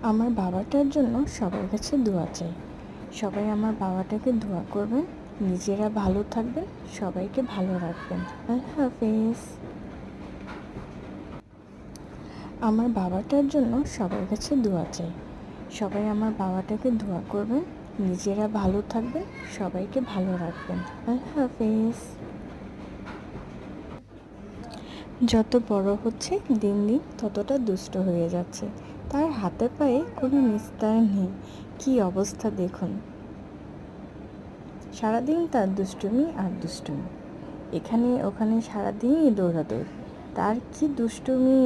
আমার বাবাটার জন্য সবার কাছে দোয়া চাই। সবাই আমার বাবাটাকে দোয়া করবেন, নিজেরা ভালো থাকবেন, সবাইকে ভালো রাখবেন। আল্লাহ হাফেজ। আমার বাবাটার জন্য সবার কাছে দোয়া চাই। সবাই আমার বাবাটাকে দোয়া করবেন, নিজেরা ভালো থাকবেন, সবাইকে ভালো রাখবেন। আল্লাহ হাফেজ। যত বড় হচ্ছে দিন দিন ততটা দুষ্ট হয়ে যাচ্ছে। তার হাতে পায়ে কোনো নিস্তার নেই। কি অবস্থা দেখুন, সারাদিন তার দুষ্টুমি আর দুষ্টুমি, এখানে ওখানে সারাদিনই দৌড়াদৌড়। তার কি দুষ্টুমি!